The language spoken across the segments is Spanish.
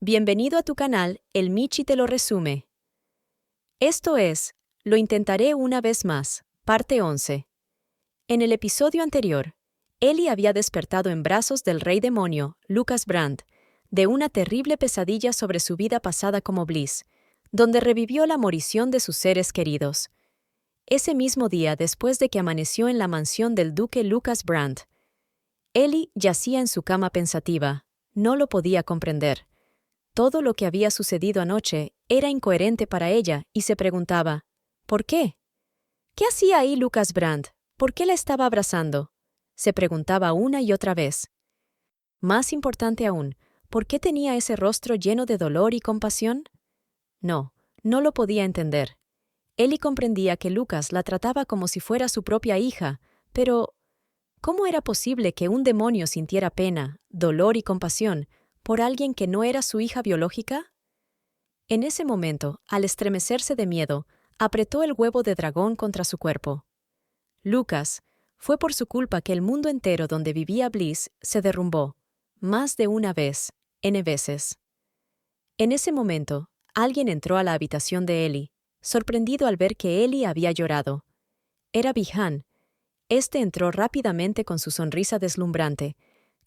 Bienvenido a tu canal, el Michi te lo resume. Esto es, Lo intentaré una vez más, parte 11. En el episodio anterior, Ellie había despertado en brazos del rey demonio, Lucas Brand, de una terrible pesadilla sobre su vida pasada como Bliss, donde revivió la morición de sus seres queridos. Ese mismo día, después de que amaneció en la mansión del duque Lucas Brand, Ellie yacía en su cama pensativa, no lo podía comprender. Todo lo que había sucedido anoche era incoherente para ella y se preguntaba, ¿por qué? ¿Qué hacía ahí Lucas Brand? ¿Por qué la estaba abrazando? Se preguntaba una y otra vez. Más importante aún, ¿por qué tenía ese rostro lleno de dolor y compasión? No lo podía entender. Ellie comprendía que Lucas la trataba como si fuera su propia hija, pero ¿cómo era posible que un demonio sintiera pena, dolor y compasión por alguien que no era su hija biológica? En ese momento, al estremecerse de miedo, apretó el huevo de dragón contra su cuerpo. Lucas, fue por su culpa que el mundo entero donde vivía Bliss se derrumbó, más de una vez, N veces. En ese momento, alguien entró a la habitación de Ellie, sorprendido al ver que Ellie había llorado. Era Bihan. Este entró rápidamente con su sonrisa deslumbrante,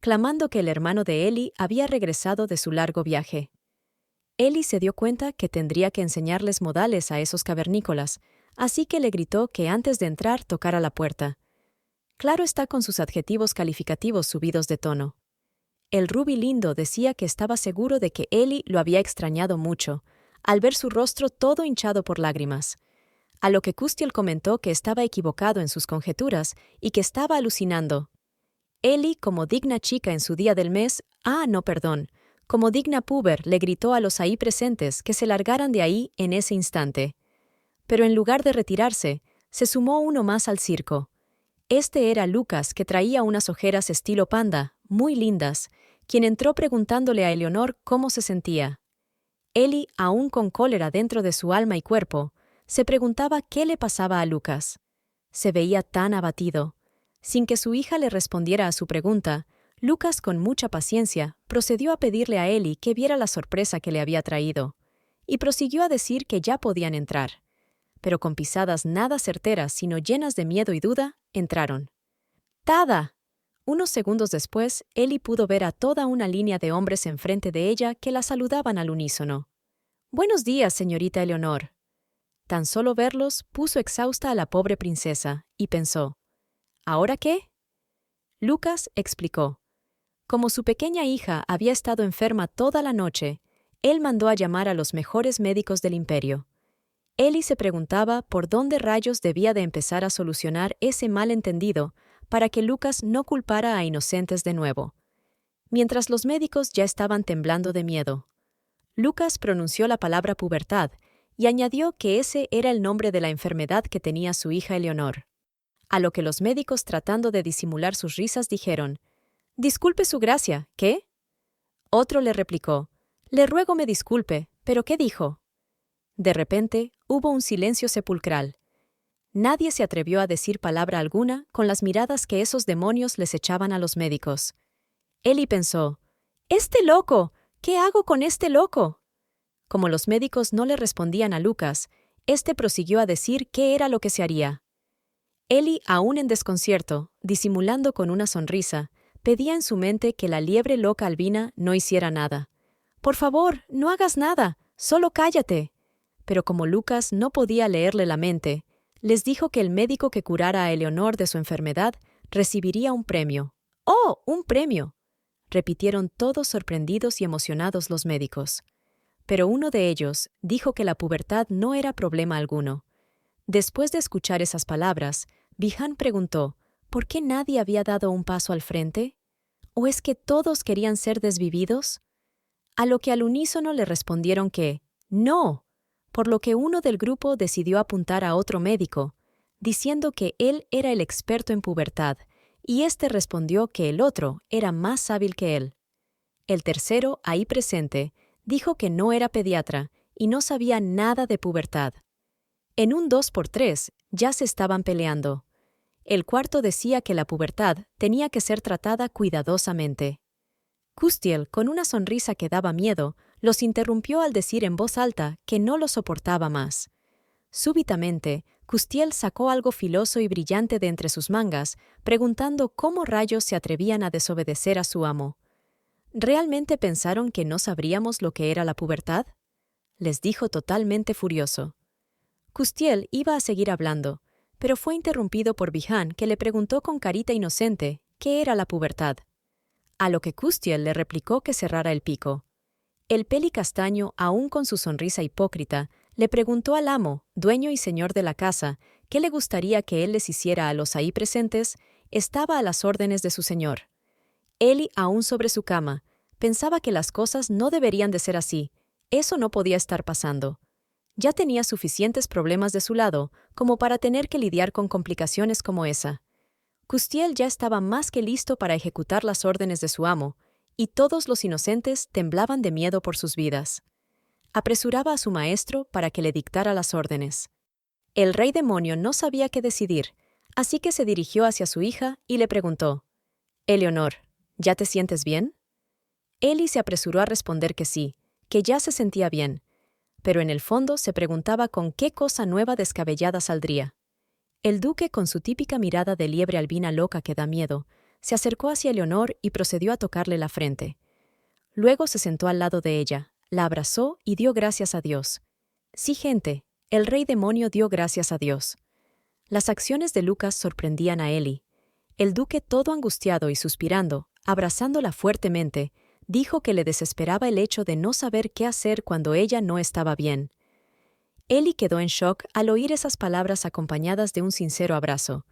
clamando que el hermano de Ellie había regresado de su largo viaje. Ellie se dio cuenta que tendría que enseñarles modales a esos cavernícolas, así que le gritó que antes de entrar tocara la puerta. Claro está, con sus adjetivos calificativos subidos de tono. El Ruby lindo decía que estaba seguro de que Ellie lo había extrañado mucho, al ver su rostro todo hinchado por lágrimas. A lo que Custiel comentó que estaba equivocado en sus conjeturas y que estaba alucinando. Ellie, como digna chica en su día del mes, como digna puber, le gritó a los ahí presentes que se largaran de ahí en ese instante. Pero en lugar de retirarse, se sumó uno más al circo. Este era Lucas, que traía unas ojeras estilo panda, muy lindas, quien entró preguntándole a Eleonor cómo se sentía. Ellie, aún con cólera dentro de su alma y cuerpo, se preguntaba qué le pasaba a Lucas. Se veía tan abatido. Sin que su hija le respondiera a su pregunta, Lucas, con mucha paciencia, procedió a pedirle a Ellie que viera la sorpresa que le había traído, y prosiguió a decir que ya podían entrar. Pero con pisadas nada certeras, sino llenas de miedo y duda, entraron. ¡Tada! Unos segundos después, Ellie pudo ver a toda una línea de hombres enfrente de ella que la saludaban al unísono. «Buenos días, señorita Eleonor». Tan solo verlos puso exhausta a la pobre princesa, y pensó, ¿ahora qué? Lucas explicó. Como su pequeña hija había estado enferma toda la noche, él mandó a llamar a los mejores médicos del imperio. Ellie se preguntaba por dónde rayos debía de empezar a solucionar ese malentendido para que Lucas no culpara a inocentes de nuevo. Mientras los médicos ya estaban temblando de miedo, Lucas pronunció la palabra pubertad y añadió que ese era el nombre de la enfermedad que tenía su hija Eleonor. A lo que los médicos, tratando de disimular sus risas, dijeron, «Disculpe su gracia, ¿qué?» Otro le replicó, «Le ruego me disculpe, ¿pero qué dijo?» De repente, hubo un silencio sepulcral. Nadie se atrevió a decir palabra alguna con las miradas que esos demonios les echaban a los médicos. Ellie pensó, «¡Este loco! ¿Qué hago con este loco?» Como los médicos no le respondían a Lucas, este prosiguió a decir qué era lo que se haría. Ellie, aún en desconcierto, disimulando con una sonrisa, pedía en su mente que la liebre loca albina no hiciera nada. «Por favor, no hagas nada, solo cállate». Pero como Lucas no podía leerle la mente, les dijo que el médico que curara a Eleonor de su enfermedad recibiría un premio. «¡Oh, un premio!», repitieron todos sorprendidos y emocionados los médicos. Pero uno de ellos dijo que la pubertad no era problema alguno. Después de escuchar esas palabras, Bihan preguntó, ¿por qué nadie había dado un paso al frente? ¿O es que todos querían ser desvividos? A lo que al unísono le respondieron que «no», por lo que uno del grupo decidió apuntar a otro médico, diciendo que él era el experto en pubertad, y éste respondió que el otro era más hábil que él. El tercero, ahí presente, dijo que no era pediatra y no sabía nada de pubertad. En un 2x3 ya se estaban peleando. El cuarto decía que la pubertad tenía que ser tratada cuidadosamente. Custiel, con una sonrisa que daba miedo, los interrumpió al decir en voz alta que no lo soportaba más. Súbitamente, Coustiel sacó algo filoso y brillante de entre sus mangas, preguntando cómo rayos se atrevían a desobedecer a su amo. ¿Realmente pensaron que no sabríamos lo que era la pubertad? Les dijo totalmente furioso. Coustiel iba a seguir hablando, pero fue interrumpido por Bi-Han, que le preguntó con carita inocente qué era la pubertad. A lo que Coustiel le replicó que cerrara el pico. El pelicastaño, aún con su sonrisa hipócrita, le preguntó al amo, dueño y señor de la casa, qué le gustaría que él les hiciera a los ahí presentes. Estaba a las órdenes de su señor. Eli, aún sobre su cama, pensaba que las cosas no deberían de ser así. Eso no podía estar pasando. Ya tenía suficientes problemas de su lado como para tener que lidiar con complicaciones como esa. Coustiel ya estaba más que listo para ejecutar las órdenes de su amo, y todos los inocentes temblaban de miedo por sus vidas. Apresuraba a su maestro para que le dictara las órdenes. El rey demonio no sabía qué decidir, así que se dirigió hacia su hija y le preguntó: «Eleonor, ¿ya te sientes bien?» Eli se apresuró a responder que sí, que ya se sentía bien, pero en el fondo se preguntaba con qué cosa nueva descabellada saldría. El duque, con su típica mirada de liebre albina loca que da miedo, se acercó hacia Eleonor y procedió a tocarle la frente. Luego se sentó al lado de ella, la abrazó y dio gracias a Dios. Sí, gente, el rey demonio dio gracias a Dios. Las acciones de Lucas sorprendían a Eli. El duque, todo angustiado y suspirando, abrazándola fuertemente, dijo que le desesperaba el hecho de no saber qué hacer cuando ella no estaba bien. Eli quedó en shock al oír esas palabras acompañadas de un sincero abrazo.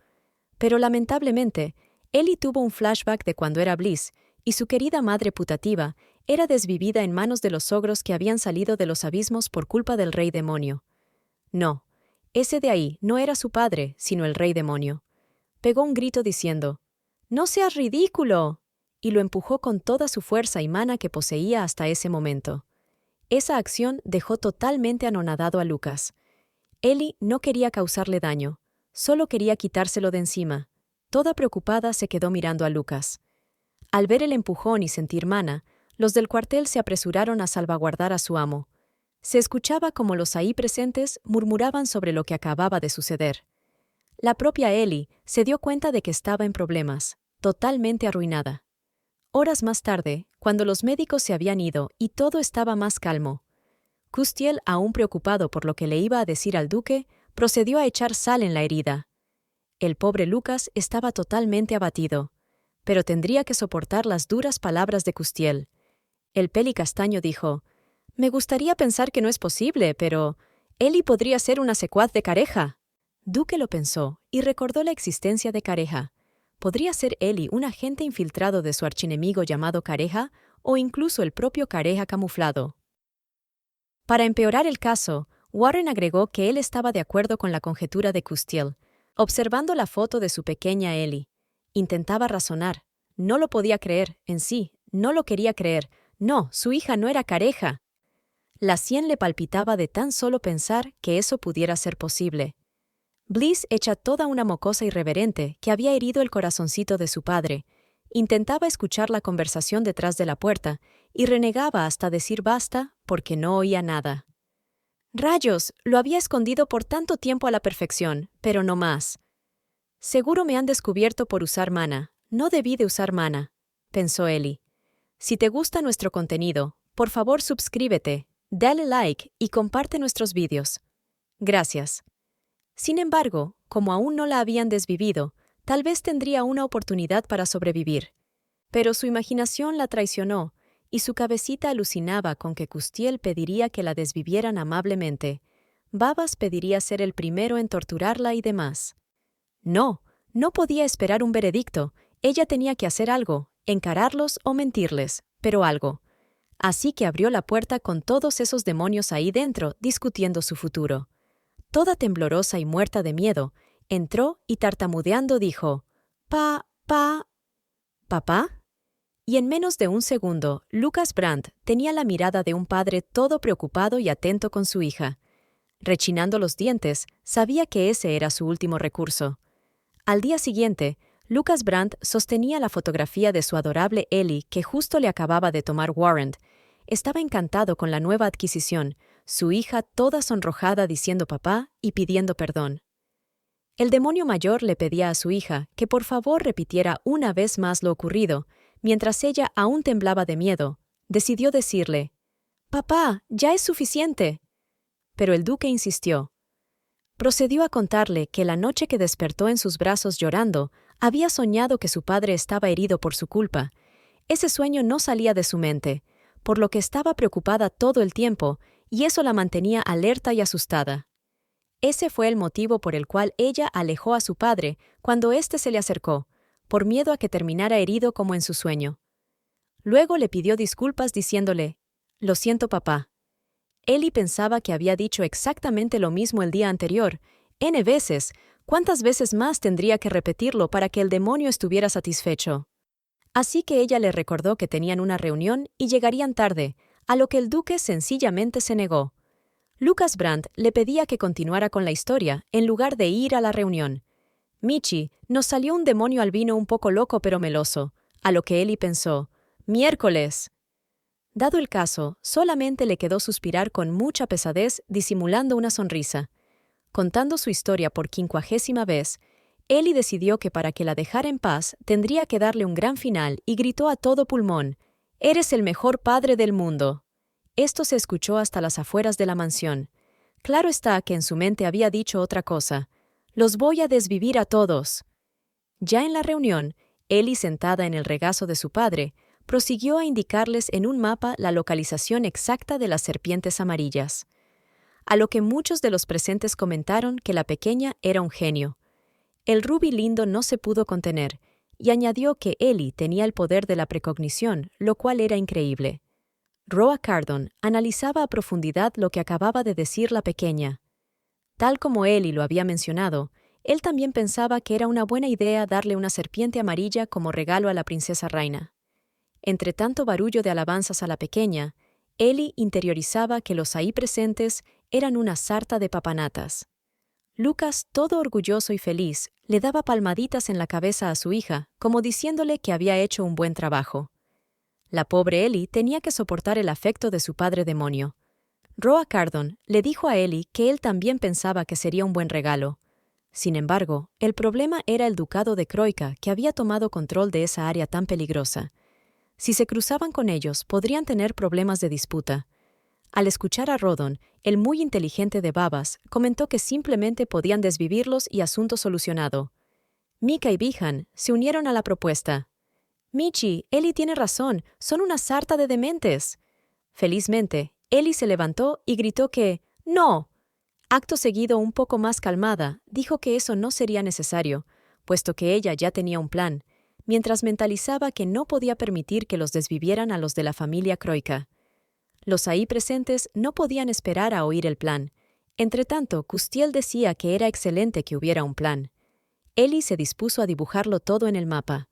Pero lamentablemente, Eli tuvo un flashback de cuando era Bliss, y su querida madre putativa era desvivida en manos de los ogros que habían salido de los abismos por culpa del rey demonio. No, ese de ahí no era su padre, sino el rey demonio. Pegó un grito diciendo: «¡No seas ridículo!», y lo empujó con toda su fuerza y mana que poseía hasta ese momento. Esa acción dejó totalmente anonadado a Lucas. Eli no quería causarle daño, solo quería quitárselo de encima. Toda preocupada se quedó mirando a Lucas. Al ver el empujón y sentir mana, los del cuartel se apresuraron a salvaguardar a su amo. Se escuchaba como los ahí presentes murmuraban sobre lo que acababa de suceder. La propia Eli se dio cuenta de que estaba en problemas, totalmente arruinada. Horas más tarde, cuando los médicos se habían ido y todo estaba más calmo, Coustiel, aún preocupado por lo que le iba a decir al duque, procedió a echar sal en la herida. El pobre Lucas estaba totalmente abatido, pero tendría que soportar las duras palabras de Coustiel. El pelicastaño dijo: «Me gustaría pensar que no es posible, pero Eli podría ser una secuaz de Careja». Duque lo pensó y recordó la existencia de Careja. ¿Podría ser Eli un agente infiltrado de su archienemigo llamado Careja, o incluso el propio Careja camuflado? Para empeorar el caso, Warren agregó que él estaba de acuerdo con la conjetura de Coustiel. Observando la foto de su pequeña Eli, intentaba razonar. No lo podía creer, en sí, no lo quería creer. No, su hija no era Careja. La sien le palpitaba de tan solo pensar que eso pudiera ser posible. Bliss, hecha toda una mocosa irreverente que había herido el corazoncito de su padre, intentaba escuchar la conversación detrás de la puerta y renegaba hasta decir basta porque no oía nada. «Rayos, lo había escondido por tanto tiempo a la perfección, pero no más. Seguro me han descubierto por usar mana. No debí de usar mana», pensó Eli. Si te gusta nuestro contenido, por favor suscríbete, dale like y comparte nuestros vídeos. Gracias. Sin embargo, como aún no la habían desvivido, tal vez tendría una oportunidad para sobrevivir. Pero su imaginación la traicionó, y su cabecita alucinaba con que Coustiel pediría que la desvivieran amablemente. Babas pediría ser el primero en torturarla y demás. No, no podía esperar un veredicto. Ella tenía que hacer algo, encararlos o mentirles, pero algo. Así que abrió la puerta con todos esos demonios ahí dentro, discutiendo su futuro. Toda temblorosa y muerta de miedo, entró y tartamudeando dijo: «¿Papá?» Y en menos de un segundo, Lucas Brandt tenía la mirada de un padre todo preocupado y atento con su hija. Rechinando los dientes, sabía que ese era su último recurso. Al día siguiente, Lucas Brandt sostenía la fotografía de su adorable Eli que justo le acababa de tomar Warren. estaba encantado con la nueva adquisición, su hija toda sonrojada diciendo papá y pidiendo perdón. El demonio mayor le pedía a su hija que por favor repitiera una vez más lo ocurrido, mientras ella aún temblaba de miedo. Decidió decirle: «Papá, ya es suficiente». Pero el duque insistió. Procedió a contarle que la noche que despertó en sus brazos llorando, había soñado que su padre estaba herido por su culpa. Ese sueño no salía de su mente, por lo que estaba preocupada todo el tiempo, y eso la mantenía alerta y asustada. Ese fue el motivo por el cual ella alejó a su padre cuando éste se le acercó, por miedo a que terminara herido como en su sueño. Luego le pidió disculpas diciéndole: «Lo siento, papá». Ellie pensaba que había dicho exactamente lo mismo el día anterior, N veces. ¿Cuántas veces más tendría que repetirlo para que el demonio estuviera satisfecho? Así que ella le recordó que tenían una reunión y llegarían tarde, a lo que el duque sencillamente se negó. Lucas Brandt le pedía que continuara con la historia en lugar de ir a la reunión. «Michi, nos salió un demonio albino un poco loco pero meloso», a lo que Ellie pensó: «¡Miércoles!». Dado el caso, solamente le quedó suspirar con mucha pesadez, disimulando una sonrisa. Contando su historia por 50ª vez, Ellie decidió que para que la dejara en paz tendría que darle un gran final y gritó a todo pulmón: «¡Eres el mejor padre del mundo!». Esto se escuchó hasta las afueras de la mansión. Claro está que en su mente había dicho otra cosa: «Los voy a desvivir a todos». Ya en la reunión, Ellie, sentada en el regazo de su padre, prosiguió a indicarles en un mapa la localización exacta de las serpientes amarillas. A lo que muchos de los presentes comentaron que la pequeña era un genio. El Ruby lindo no se pudo contener, y añadió que Ellie tenía el poder de la precognición, lo cual era increíble. Roa Cardon analizaba a profundidad lo que acababa de decir la pequeña. Tal como Ellie lo había mencionado, él también pensaba que era una buena idea darle una serpiente amarilla como regalo a la princesa Raina. Entre tanto barullo de alabanzas a la pequeña, Ellie interiorizaba que los ahí presentes eran una sarta de papanatas. Lucas, todo orgulloso y feliz, le daba palmaditas en la cabeza a su hija, como diciéndole que había hecho un buen trabajo. La pobre Ellie tenía que soportar el afecto de su padre demonio. Roa Cardon le dijo a Ellie que él también pensaba que sería un buen regalo. Sin embargo, el problema era el ducado de Croica, que había tomado control de esa área tan peligrosa. Si se cruzaban con ellos, podrían tener problemas de disputa. Al escuchar a Rodon, el muy inteligente de Babas comentó que simplemente podían desvivirlos y asunto solucionado. Mika y Bihan se unieron a la propuesta. «Michi, Ellie tiene razón, son una sarta de dementes». Felizmente, Ellie se levantó y gritó que «¡No!». Acto seguido, un poco más calmada, dijo que eso no sería necesario, puesto que ella ya tenía un plan, mientras mentalizaba que no podía permitir que los desvivieran a los de la familia Croica. Los ahí presentes no podían esperar a oír el plan. Entretanto, Custiel decía que era excelente que hubiera un plan. Ellie se dispuso a dibujarlo todo en el mapa.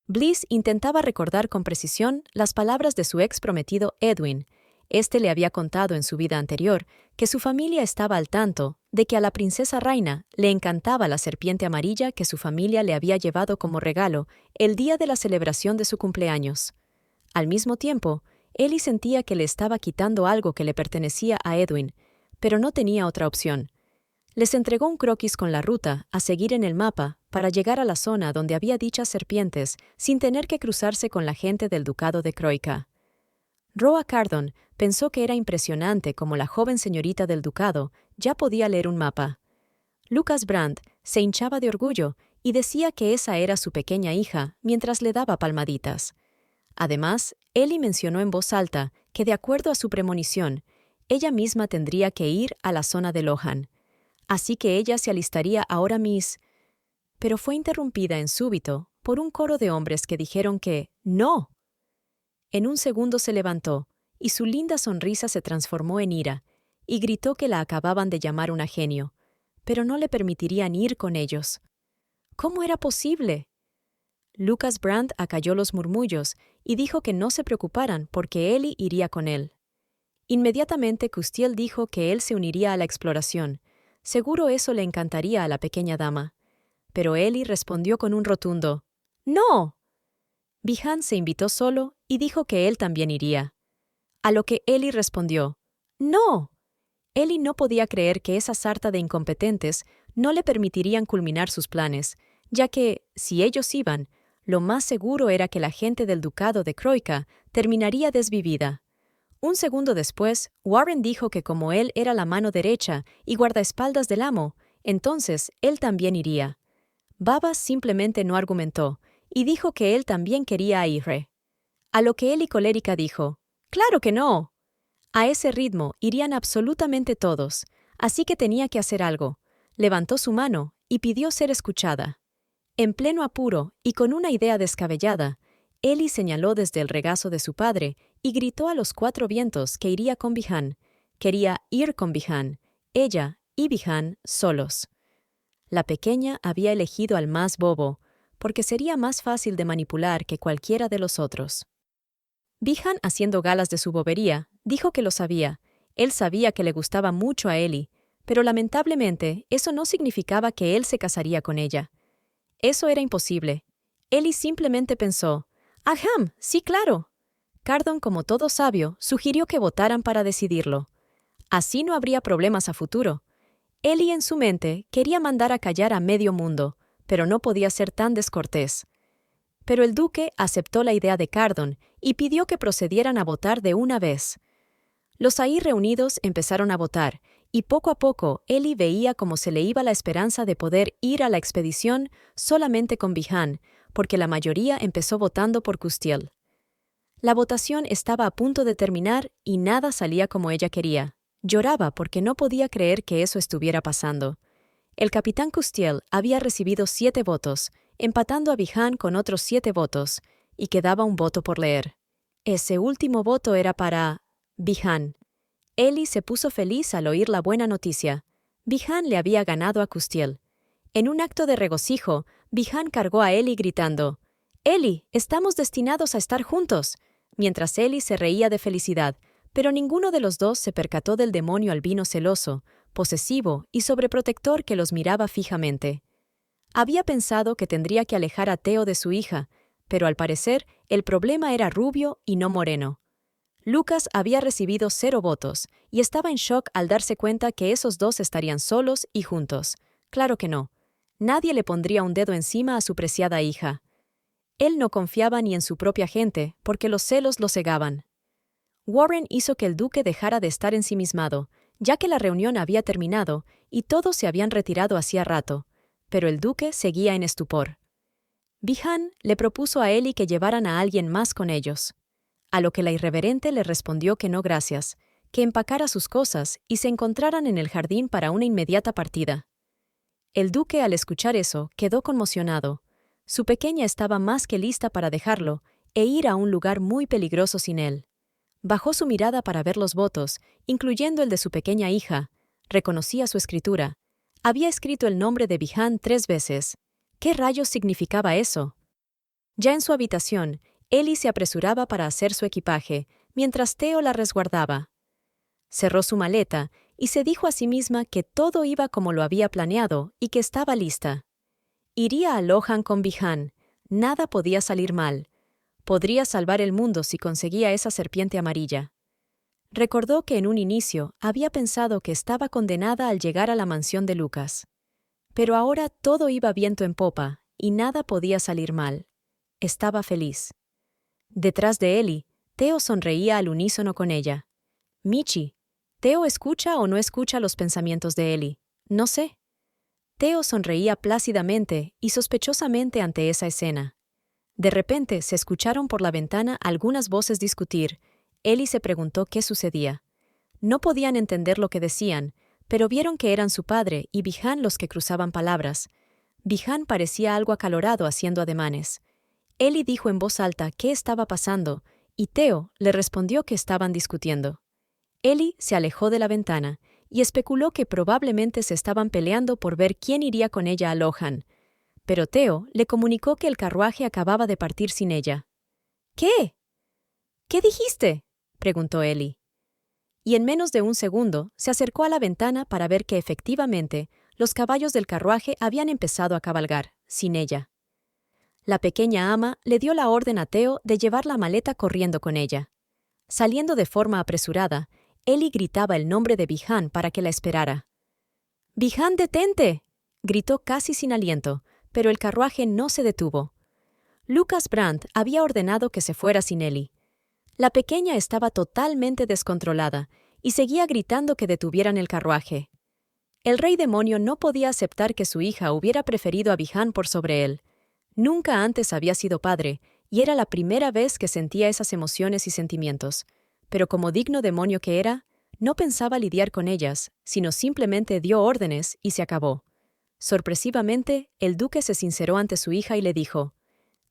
Bliss intentaba recordar con precisión las palabras de su ex prometido Edwin. Este le había contado en su vida anterior que su familia estaba al tanto de que a la princesa Raina le encantaba la serpiente amarilla que su familia le había llevado como regalo el día de la celebración de su cumpleaños. Al mismo tiempo, Ellie sentía que le estaba quitando algo que le pertenecía a Edwin, pero no tenía otra opción. Les entregó un croquis con la ruta a seguir en el mapa para llegar a la zona donde había dichas serpientes sin tener que cruzarse con la gente del ducado de Croica. Roa Cardon pensó que era impresionante cómo la joven señorita del ducado ya podía leer un mapa. Lucas Brandt se hinchaba de orgullo y decía que esa era su pequeña hija mientras le daba palmaditas. Además, Ellie mencionó en voz alta que de acuerdo a su premonición, ella misma tendría que ir a la zona de Lohan. Así que ella se alistaría ahora mismo. Pero fue interrumpida en súbito por un coro de hombres que dijeron que «¡No!». En un segundo se levantó, y su linda sonrisa se transformó en ira, y gritó que la acababan de llamar una genio, pero no le permitirían ir con ellos. ¿Cómo era posible? Lucas Brandt acalló los murmullos y dijo que no se preocuparan porque Ellie iría con él. Inmediatamente Custiel dijo que él se uniría a la exploración. Seguro eso le encantaría a la pequeña dama. Pero Ellie respondió con un rotundo «¡No!». Bihan se invitó solo y dijo que él también iría. a lo que Ellie respondió, «¡No!». Ellie no podía creer que esa sarta de incompetentes no le permitirían culminar sus planes, ya que, si ellos iban, lo más seguro era que la gente del ducado de Croica terminaría desvivida. Un segundo después, Warren dijo que como él era la mano derecha y guardaespaldas del amo, entonces él también iría. Babas simplemente no argumentó, y dijo que él también quería a Ire. A lo que Ellie colérica dijo, «¡Claro que no!». A ese ritmo irían absolutamente todos, así que tenía que hacer algo. Levantó su mano y pidió ser escuchada. En pleno apuro y con una idea descabellada, Ellie señaló desde el regazo de su padre y gritó a los 4 vientos que iría con Bihan. Quería ir con Bihan, ella y Bihan solos. La pequeña había elegido al más bobo, porque sería más fácil de manipular que cualquiera de los otros. Bihan, haciendo galas de su bobería, dijo que lo sabía. Él sabía que le gustaba mucho a Ellie, pero lamentablemente eso no significaba que él se casaría con ella. Eso era imposible. Ellie simplemente pensó, «Aham, sí, claro». Cardon, como todo sabio, sugirió que votaran para decidirlo. Así no habría problemas a futuro. Ellie en su mente quería mandar a callar a medio mundo, pero no podía ser tan descortés. Pero el duque aceptó la idea de Cardon y pidió que procedieran a votar de una vez. Los ahí reunidos empezaron a votar, y poco a poco Ellie veía cómo se le iba la esperanza de poder ir a la expedición solamente con Bihan, porque la mayoría empezó votando por Custiel. La votación estaba a punto de terminar y nada salía como ella quería. Lloraba porque no podía creer que eso estuviera pasando. El capitán Custiel había recibido 7 votos, empatando a Bihan con otros 7 votos, y quedaba un voto por leer. Ese último voto era para Bihan. Ellie se puso feliz al oír la buena noticia. Bihan le había ganado a Custiel. En un acto de regocijo, Bihan cargó a Ellie gritando, «Ellie, estamos destinados a estar juntos», mientras Ellie se reía de felicidad, pero ninguno de los dos se percató del demonio albino celoso, posesivo y sobreprotector que los miraba fijamente. Había pensado que tendría que alejar a Theo de su hija, pero al parecer el problema era rubio y no moreno. Lucas había recibido 0 votos y estaba en shock al darse cuenta que esos dos estarían solos y juntos. Claro que no. Nadie le pondría un dedo encima a su preciada hija. Él no confiaba ni en su propia gente, porque los celos lo cegaban. Warren hizo que el duque dejara de estar ensimismado, ya que la reunión había terminado y todos se habían retirado hacía rato, pero el duque seguía en estupor. Bihan le propuso a Ellie que llevaran a alguien más con ellos, a lo que la irreverente le respondió que no gracias, que empacara sus cosas y se encontraran en el jardín para una inmediata partida. El duque, al escuchar eso, quedó conmocionado. Su pequeña estaba más que lista para dejarlo e ir a un lugar muy peligroso sin él. Bajó su mirada para ver los votos, incluyendo el de su pequeña hija. Reconocía su escritura. Había escrito el nombre de Bihan 3 veces. ¿Qué rayos significaba eso? Ya en su habitación, Ellie se apresuraba para hacer su equipaje, mientras Theo la resguardaba. Cerró su maleta y se dijo a sí misma que todo iba como lo había planeado y que estaba lista. Iría a Lohan con Bihan. Nada podía salir mal. Podría salvar el mundo si conseguía esa serpiente amarilla. Recordó que en un inicio había pensado que estaba condenada al llegar a la mansión de Lucas. Pero ahora todo iba viento en popa y nada podía salir mal. Estaba feliz. Detrás de Ellie, Theo sonreía al unísono con ella. «Michi, ¿Theo escucha o no escucha los pensamientos de Ellie? No sé». Theo sonreía plácidamente y sospechosamente ante esa escena. De repente se escucharon por la ventana algunas voces discutir. Ellie se preguntó qué sucedía. No podían entender lo que decían, pero vieron que eran su padre y Bihan los que cruzaban palabras. Bihan parecía algo acalorado haciendo ademanes. Ellie dijo en voz alta qué estaba pasando, y Theo le respondió que estaban discutiendo. Ellie se alejó de la ventana y especuló que probablemente se estaban peleando por ver quién iría con ella a Lohan, pero Theo le comunicó que el carruaje acababa de partir sin ella. «¿Qué? ¿Qué dijiste?», preguntó Ellie. Y en menos de un segundo se acercó a la ventana para ver que efectivamente los caballos del carruaje habían empezado a cabalgar, sin ella. La pequeña ama le dio la orden a Theo de llevar la maleta corriendo con ella. Saliendo de forma apresurada, Ellie gritaba el nombre de Bihan para que la esperara. «¡Bihan, detente!», gritó casi sin aliento, pero el carruaje no se detuvo. Lucas Brandt había ordenado que se fuera sin Ellie. La pequeña estaba totalmente descontrolada y seguía gritando que detuvieran el carruaje. El rey demonio no podía aceptar que su hija hubiera preferido a Bihan por sobre él. Nunca antes había sido padre, y era la primera vez que sentía esas emociones y sentimientos. Pero como digno demonio que era, no pensaba lidiar con ellas, sino simplemente dio órdenes y se acabó. Sorpresivamente, el duque se sinceró ante su hija y le dijo: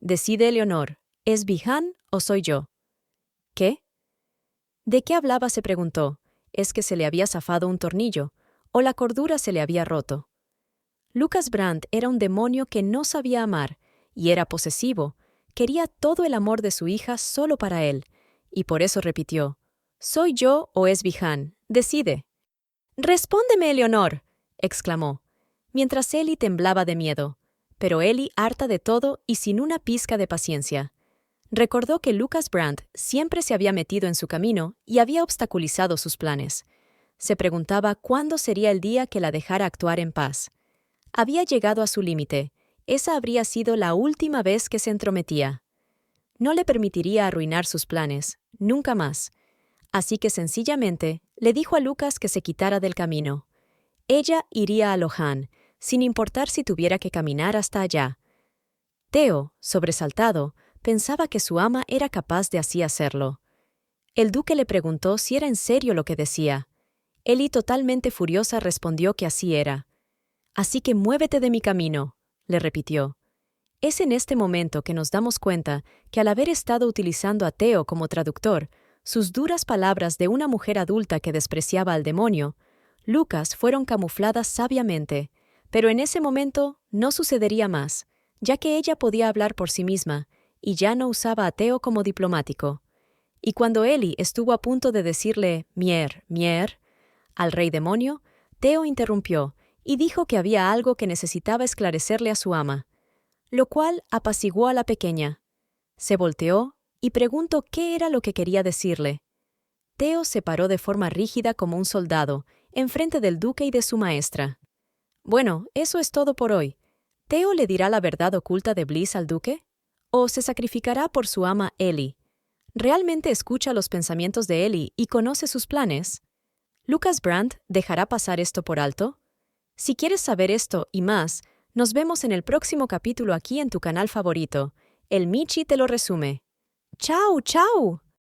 «Decide, Eleonor, ¿es Bihan o soy yo?». «¿Qué?». «¿De qué hablaba?», se preguntó. ¿Es que se le había zafado un tornillo? ¿O la cordura se le había roto? Lucas Brandt era un demonio que no sabía amar, y era posesivo. Quería todo el amor de su hija solo para él, y por eso repitió: «¿Soy yo o es Bihan? Decide». «¡Respóndeme, Eleonor!», exclamó, mientras Ellie temblaba de miedo. Pero Ellie, harta de todo y sin una pizca de paciencia, recordó que Lucas Brandt siempre se había metido en su camino y había obstaculizado sus planes. Se preguntaba cuándo sería el día que la dejara actuar en paz. Había llegado a su límite. Esa habría sido la última vez que se entrometía. No le permitiría arruinar sus planes, nunca más. Así que sencillamente le dijo a Lucas que se quitara del camino. Ella iría a Lohan, sin importar si tuviera que caminar hasta allá. Theo, sobresaltado, pensaba que su ama era capaz de así hacerlo. El duque le preguntó si era en serio lo que decía. Ellie, totalmente furiosa, respondió que así era. «Así que muévete de mi camino», le repitió. Es en este momento que nos damos cuenta que al haber estado utilizando a Theo como traductor, sus duras palabras de una mujer adulta que despreciaba al demonio, Lucas, fueron camufladas sabiamente, pero en ese momento no sucedería más, ya que ella podía hablar por sí misma y ya no usaba a Theo como diplomático. Y cuando Ellie estuvo a punto de decirle «mier» al rey demonio, Theo interrumpió y dijo que había algo que necesitaba esclarecerle a su ama, lo cual apaciguó a la pequeña. Se volteó y preguntó qué era lo que quería decirle. Theo se paró de forma rígida como un soldado, enfrente del duque y de su maestra. «Bueno, eso es todo por hoy. ¿Theo le dirá la verdad oculta de Bliss al duque? ¿O se sacrificará por su ama Ellie? ¿Realmente escucha los pensamientos de Ellie y conoce sus planes? ¿Lucas Brandt dejará pasar esto por alto? Si quieres saber esto y más, nos vemos en el próximo capítulo aquí en tu canal favorito. El Michi te lo resume. ¡Chao, chao!